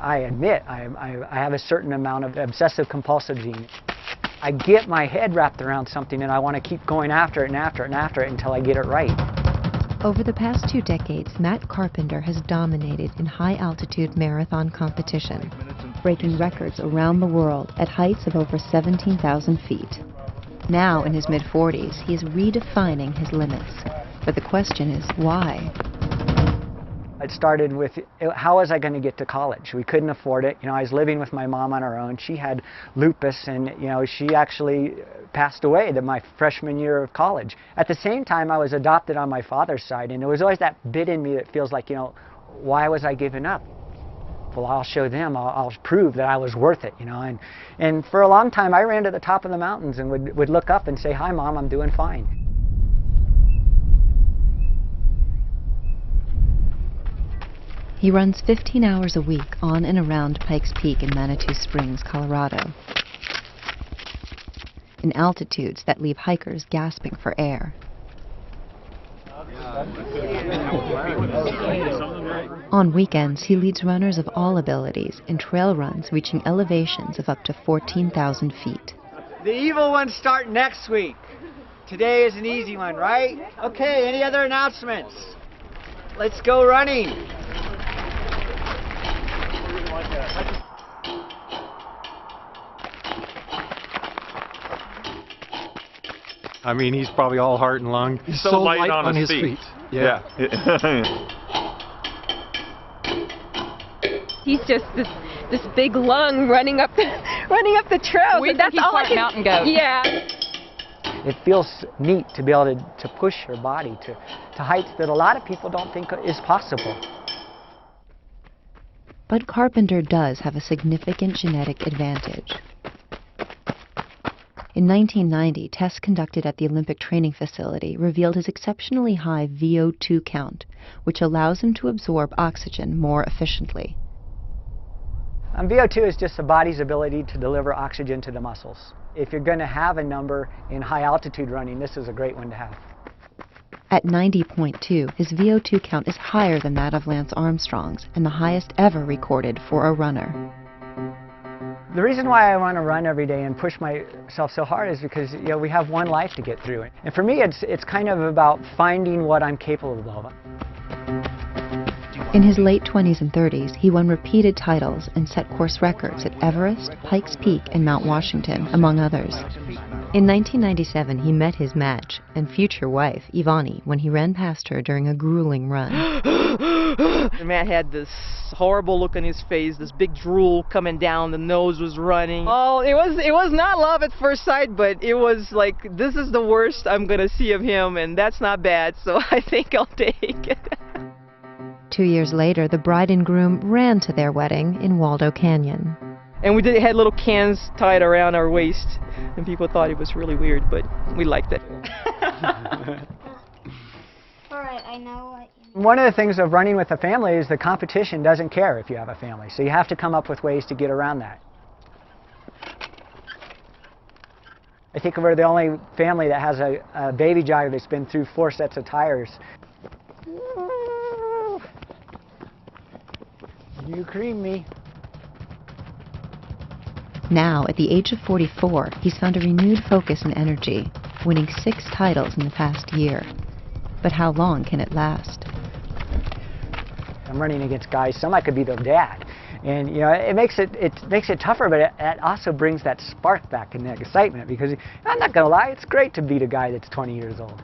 I admit I have a certain amount of obsessive compulsive gene. I get my head wrapped around something and I want to keep going after it and after it and after it until I get it right. Over the past 2 decades, Matt Carpenter has dominated in high-altitude marathon competition, breaking records around the world at heights of over 17,000 feet. Now, in his mid-40s, he is redefining his limits. But the question is, why? It started with, how was I going to get to college? We couldn't afford it. You know, I was living with my mom on her own. She had lupus, and you know, she actually passed away my freshman year of college. At the same time, I was adopted on my father's side, and there was always that bit in me that feels like, you know, why was I giving up? Well, I'll show them. I'll prove that I was worth it, you know. And for a long time, I ran to the top of the mountains and would look up and say, "Hi, Mom, I'm doing fine." He runs 15 hours a week on and around Pikes Peak in Manitou Springs, Colorado, in altitudes that leave hikers gasping for air. On weekends, he leads runners of all abilities in trail runs reaching elevations of up to 14,000 feet. The evil ones start next week. Today is an easy one, right? Okay, any other announcements? Let's go running. I mean, he's probably all heart and lung. He's so light on his feet. Yeah. He's just this big lung running up the trail. We think he's part mountain goat. Yeah. It feels neat to be able to push your body to heights that a lot of people don't think is possible. But Carpenter does have a significant genetic advantage. In 1990, tests conducted at the Olympic Training Facility revealed his exceptionally high VO2 count, which allows him to absorb oxygen more efficiently. VO2 is just the body's ability to deliver oxygen to the muscles. If you're going to have a number in high altitude running, this is a great one to have. At 90.2, his VO2 count is higher than that of Lance Armstrong's and the highest ever recorded for a runner. The reason why I want to run every day and push myself so hard is because, you know, we have one life to get through. And for me, it's kind of about finding what I'm capable of. In his late 20s and 30s, he won repeated titles and set course records at Everest, Pikes Peak, and Mount Washington, among others. In 1997, he met his match and future wife, Ivani, when he ran past her during a grueling run. Matt had this horrible look on his face, this big drool coming down, the nose was running. Oh, it was not love at first sight, but it was like, this is the worst I'm gonna see of him, and that's not bad, so I think I'll take it. 2 years later, the bride and groom ran to their wedding in Waldo Canyon. And we had little cans tied around our waist, and people thought it was really weird, but we liked it. All right, I know what you mean. One of the things of running with a family is the competition doesn't care if you have a family, so you have to come up with ways to get around that. I think we're the only family that has a baby jogger that's been through 4 sets of tires. You cream me. Now, at the age of 44, he's found a renewed focus and energy, winning 6 titles in the past year. But how long can it last? I'm running against guys, some I could be their dad. And you know, it makes it tougher, but it also brings that spark back and that excitement, because I'm not gonna lie, it's great to beat a guy that's 20 years old.